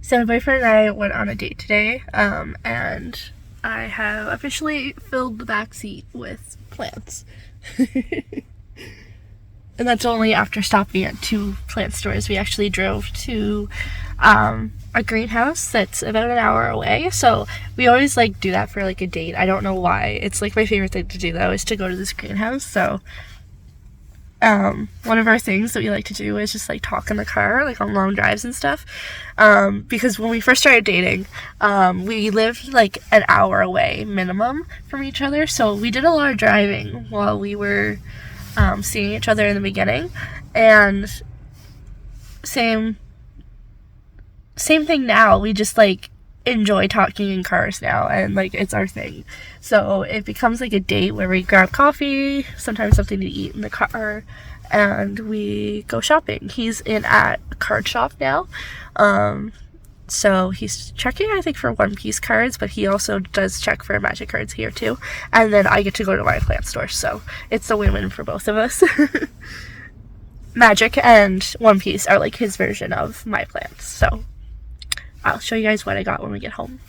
So my boyfriend and I went on a date today, and I have officially filled the back seat with plants. And that's only after stopping at 2 plant stores. We actually drove to a greenhouse that's about an hour away. So we always do that for a date. I don't know why. It's my favorite thing to do though, is to go to this greenhouse. So one of our things that we like to do is just talk in the car, on long drives and stuff. Because when we first started dating, we lived an hour away minimum from each other. So we did a lot of driving while we were seeing each other in the beginning, and same thing now. We just enjoy talking in cars now, and it's our thing. So it becomes a date where we grab coffee, sometimes something to eat in the car, and we go shopping. He's in at a card shop now, so he's checking, I think, for One Piece cards, but he also does check for Magic cards here too. And then I get to go to my plant store, so it's a win-win for both of us. Magic and One Piece are his version of my plants, so I'll show you guys what I got when we get home.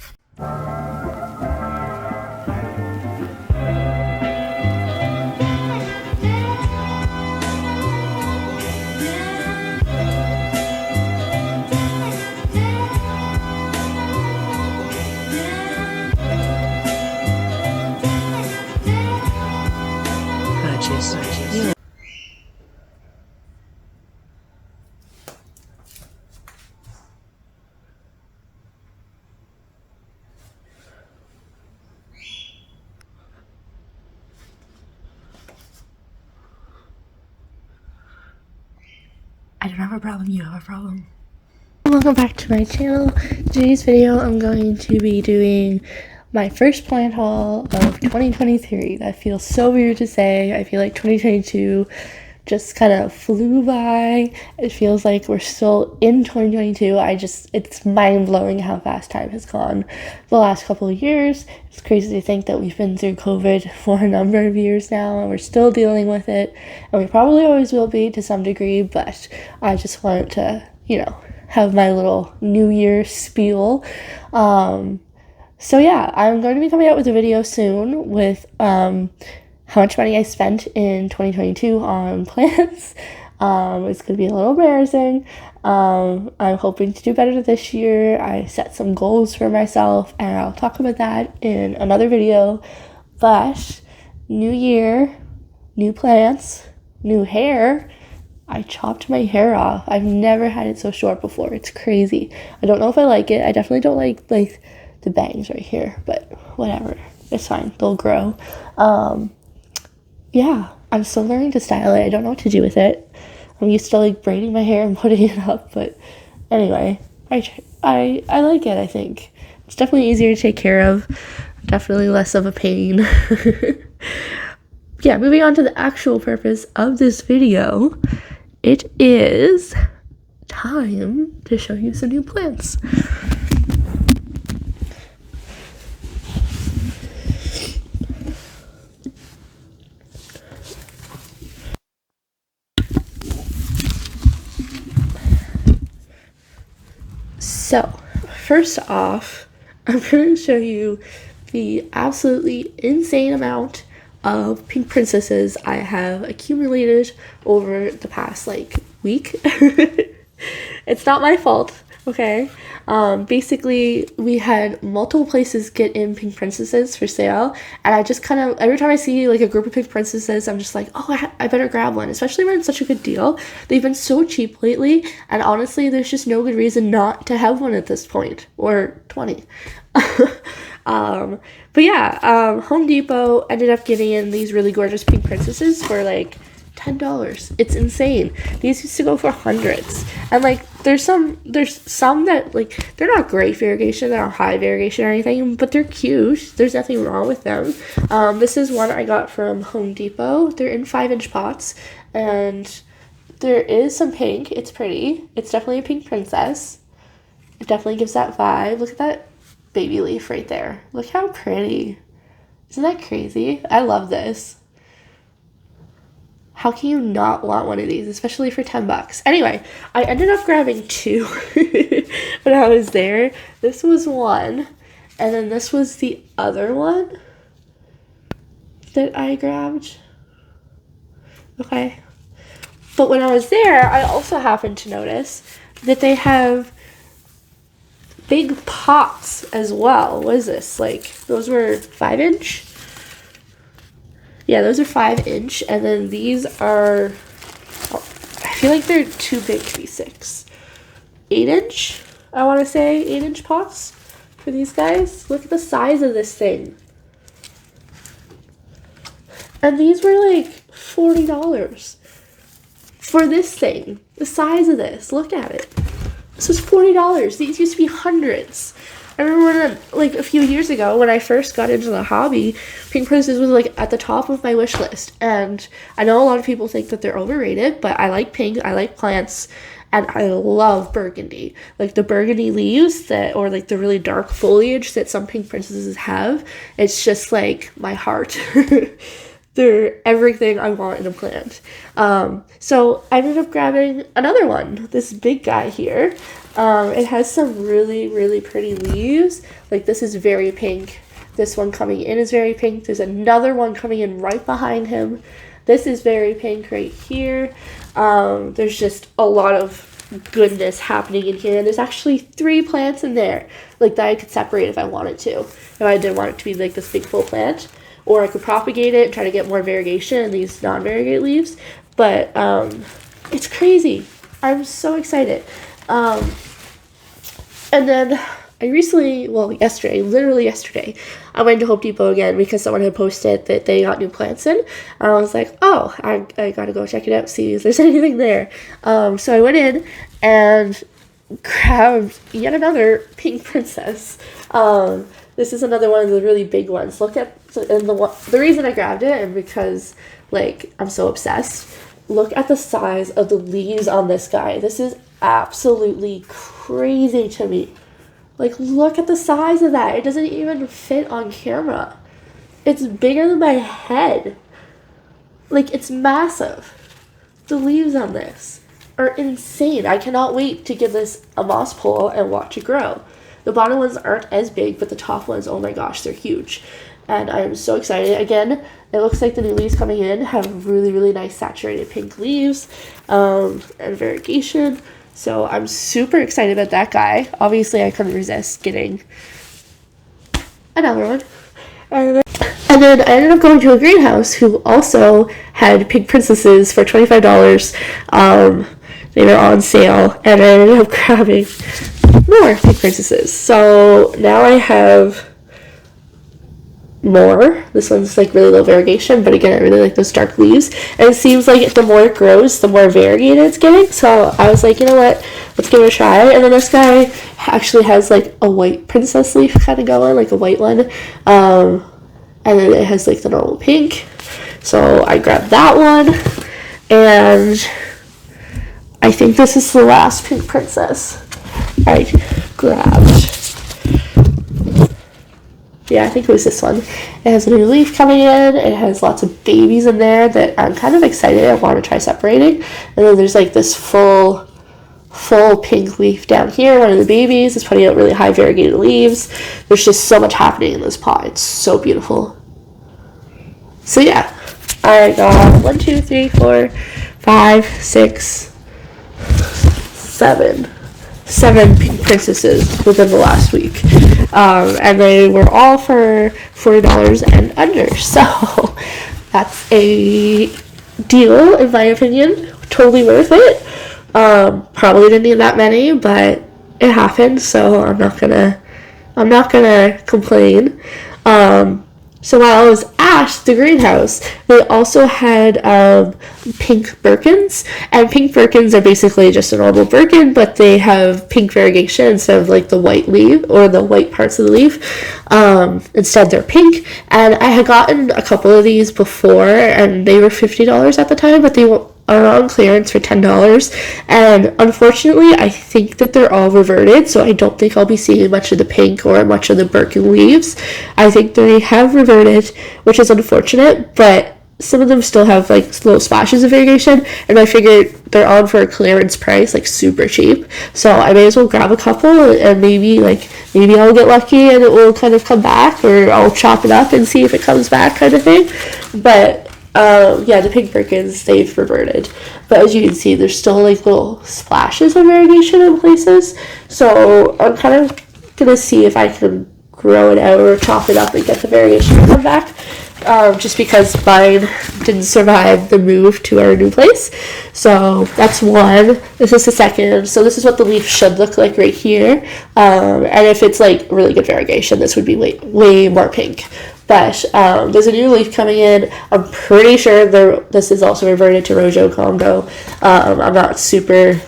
I don't have a problem, you have a problem. Welcome back to my channel. Today's video I'm going to be doing my first plant haul of 2023. That feels so weird to say. I feel like 2022 just kind of flew by. It feels like we're still in 2022. It's mind-blowing how fast time has gone the last couple of years. It's crazy to think that we've been through COVID for a number of years now, and we're still dealing with it, and we probably always will be to some degree, but I just wanted to, have my little New Year spiel. So yeah, I'm going to be coming out with a video soon with how much money I spent in 2022 on plants. It's going to be a little embarrassing. I'm hoping to do better this year. I set some goals for myself, and I'll talk about that in another video. But new year, new plants, new hair. I chopped my hair off. I've never had it so short before. It's crazy. I don't know if I like it. I definitely don't like the bangs right here, but whatever. It's fine. They'll grow. Yeah, I'm still learning to style it. I don't know what to do with it. I'm used to braiding my hair and putting it up, but anyway, I like it. I think it's definitely easier to take care of. Definitely less of a pain. Yeah, moving on to the actual purpose of this video. It is time to show you some new plants. So, first off, I'm going to show you the absolutely insane amount of pink princesses I have accumulated over the past week. It's not my fault, okay? Basically, we had multiple places get in pink princesses for sale, and I just kind of, every time I see a group of pink princesses, I'm just oh, I better grab one, especially when it's such a good deal. They've been so cheap lately, and honestly, there's just no good reason not to have one at this point, or 20. But yeah, Home Depot ended up getting in these really gorgeous pink princesses for $10. It's insane. These used to go for hundreds, and there's some that they're not great variegation, they're not high variegation or anything, but they're cute. There's nothing wrong with them. This is one I got from Home Depot. They're in 5-inch pots, and there is some pink. It's pretty. It's definitely a pink princess. It definitely gives that vibe. Look at that baby leaf right there. Look how pretty. Isn't that crazy? I love this. How can you not want one of these, especially for $10? Anyway, I ended up grabbing 2 when I was there. This was one, and then this was the other one that I grabbed. Okay. But when I was there, I also happened to notice that they have big pots as well. What is this? Like, those were 5-inch? Yeah, those are 5-inch, and then these are, oh, I feel like they're too big to be 6. 8-inch, I want to say, 8-inch pots for these guys. Look at the size of this thing. And these were like $40 for this thing. The size of this, look at it. This was $40. These used to be hundreds. I remember when, like, a few years ago when I first got into the hobby, pink princess was like at the top of my wish list. And I know a lot of people think that they're overrated, but I like pink, I like plants, and I love burgundy. Like the burgundy leaves that, or like the really dark foliage that some pink princesses have. It's just like my heart. They're everything I want in a plant. So I ended up grabbing another one, this big guy here. It has some really, really pretty leaves. Like this is very pink. This one coming in is very pink. There's another one coming in right behind him. This is very pink right here. There's just a lot of goodness happening in here. And there's actually 3 plants in there, like that I could separate if I wanted to. If I didn't want it to be like this big full plant. Or I could propagate it and try to get more variegation in these non-variegate leaves. But it's crazy. I'm so excited. And then I recently, well, literally yesterday, I went to Home Depot again because someone had posted that they got new plants in. I was like, oh, I gotta go check it out, see if there's anything there. So I went in and grabbed yet another pink princess. This is another one of the really big ones. Look at, and the reason I grabbed it, and because, like, I'm so obsessed, look at the size of the leaves on this guy. This is absolutely crazy to me. Like, look at the size of that. It doesn't even fit on camera. It's bigger than my head. Like, it's massive. The leaves on this are insane. I cannot wait to give this a moss pole and watch it grow. The bottom ones aren't as big, but the top ones, oh my gosh, they're huge. And I'm so excited. Again, it looks like the new leaves coming in have really, really nice saturated pink leaves and variegation. So I'm super excited about that guy. Obviously, I couldn't resist getting another one. And then I ended up going to a greenhouse who also had pink princesses for $25. They were on sale, and I ended up grabbing more pink princesses. So now I have more. This one's like really low variegation, but again, I really like those dark leaves. And it seems like the more it grows, the more variegated it's getting. So I was like, you know what? Let's give it a try. And then this guy actually has like a white princess leaf kind of going, like a white one. And then it has like the normal pink. So I grabbed that one. And I think this is the last pink princess I grabbed. Yeah, I think it was this one. It has a new leaf coming in. It has lots of babies in there that I'm kind of excited. I want to try separating. And then there's like this full pink leaf down here. One of the babies is putting out really high variegated leaves. There's just so much happening in this pot. It's so beautiful. So yeah, I got 1, 2, 3, 4, 5, 6, 7 pink princesses within the last week. And they were all for $40 and under. So that's a deal, in my opinion. Totally worth it. Probably didn't need that many, but it happened, so I'm not gonna complain. So while I was at the greenhouse, they also had pink Birkins, and pink Birkins are basically just a normal Birkin, but they have pink variegation instead of like the white leaf or the white parts of the leaf. Instead, they're pink, and I had gotten a couple of these before, and they were $50 at the time, but they are on clearance for $10, and unfortunately I think that they're all reverted, so I don't think I'll be seeing much of the pink or much of the Birkin leaves. I think they have reverted, which is unfortunate, but some of them still have like little splashes of variegation, and I figured they're on for a clearance price, like super cheap, so I may as well grab a couple, and maybe I'll get lucky and it will kind of come back, or I'll chop it up and see if it comes back, kind of thing. But yeah, the pink Birkins, they've reverted, but as you can see, there's still like little splashes of variegation in places, so I'm kind of gonna see if I can grow it out or chop it up and get the variation to come back. Just because mine didn't survive the move to our new place. So that's one. This is the second. So this is what the leaf should look like right here. And if it's like really good variegation, this would be way more pink. But there's a new leaf coming in. I'm pretty sure this is also reverted to Rojo Congo. I'm not super...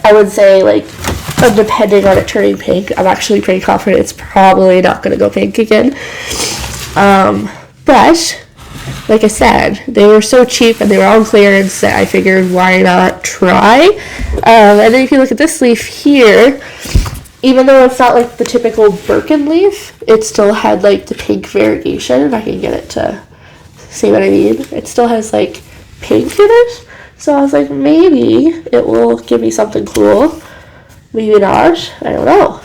I would say, like, depending on it turning pink, I'm actually pretty confident it's probably not going to go pink again. But, like I said, they were so cheap and they were on clearance that I figured, why not try? And then if you look at this leaf here, even though it's not like the typical Birkin leaf, it still had like the pink variegation, if I can get it to see what I mean. It still has like pink in it. So I was like, maybe it will give me something cool. Maybe not. I don't know.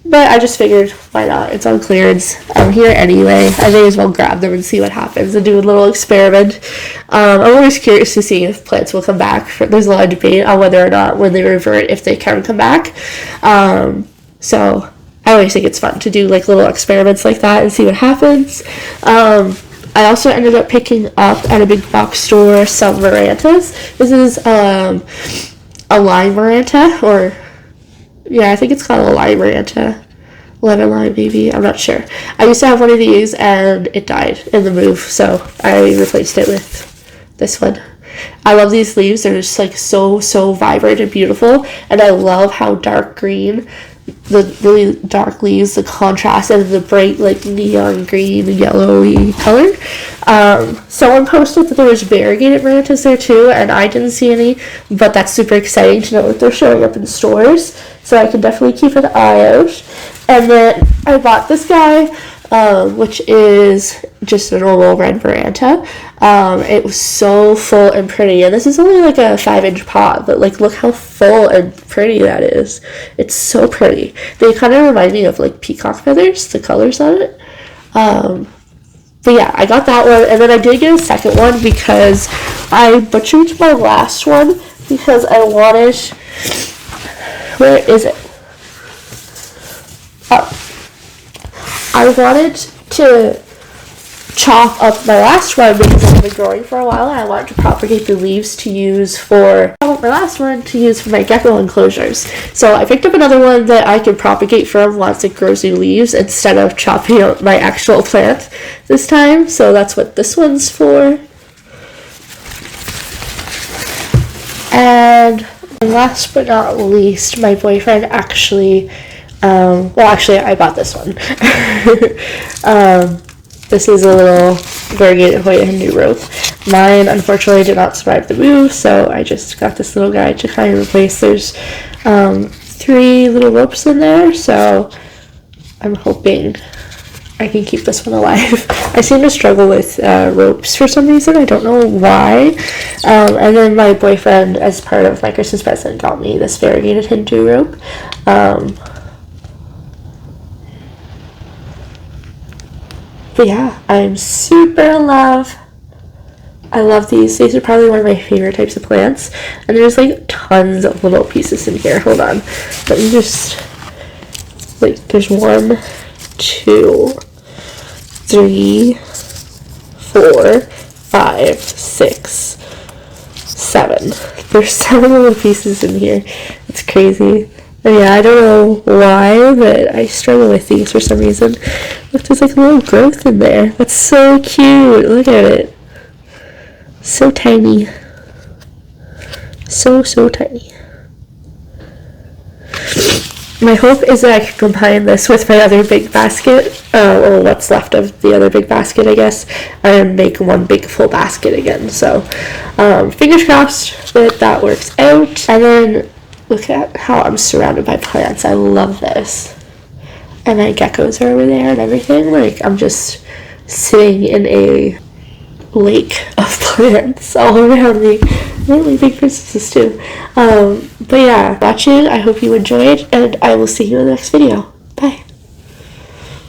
But I just figured, why not? It's on clearance. I'm here anyway. I may as well grab them and see what happens and do a little experiment. I'm always curious to see if plants will come back. There's a lot of debate on whether or not when they revert, if they can come back. So I always think it's fun to do like little experiments like that and see what happens. I also ended up picking up at a big box store some Marantas. This is a lime Maranta, or yeah, I think it's called a lime Maranta. Lemon lime, maybe. I'm not sure. I used to have one of these and it died in the move, so I replaced it with this one. I love these leaves. They're just like so vibrant and beautiful, and I love how dark green, the really dark leaves, the contrast, and the bright like neon green and yellowy color. Someone posted that there was variegated Marantas there too, and I didn't see any, but that's super exciting to know that they're showing up in stores, so I can definitely keep an eye out. And then I bought this guy, which is just a normal red Maranta. It was so full and pretty, and this is only like a 5-inch pot, but like look how full and pretty that is. It's so pretty. They kind of remind me of like peacock feathers, the colors on it. But yeah, I got that one, and then I did get a second one because I butchered my last one because I wanted... Where is it? I wanted to chop up my last one because it's been growing for a while, and I wanted to propagate the leaves to use for my gecko enclosures. So I picked up another one that I can propagate from once it grows new leaves instead of chopping out my actual plant this time. So that's what this one's for. And last but not least, my boyfriend actually... I bought this one. This is a little variegated Hoya Hindu rope. Mine, unfortunately, did not survive the move, so I just got this little guy to kind of replace. There's 3 little ropes in there, so I'm hoping I can keep this one alive. I seem to struggle with ropes for some reason. I don't know why. And then my boyfriend, as part of my Christmas present, got me this variegated Hindu rope. But yeah, I'm super in love. I love these. These are probably one of my favorite types of plants. And there's like tons of little pieces in here. Hold on. Let me just... Like, there's 1, 2, 3, 4, 5, 6, 7. There's 7 little pieces in here. It's crazy. And yeah, I don't know why, but I struggle with these for some reason. Look, there's like a little growth in there. That's so cute. Look at it. So tiny. So tiny. My hope is that I can combine this with my other big basket, or what's left of the other big basket, I guess, and make one big full basket again. So, fingers crossed that works out. And then look at how I'm surrounded by plants. I love this. and my geckos are over there and everything. Like, I'm just sitting in a lake of plants all around me. Really big Christmases too. But yeah, watching, I hope you enjoyed, and I will see you in the next video.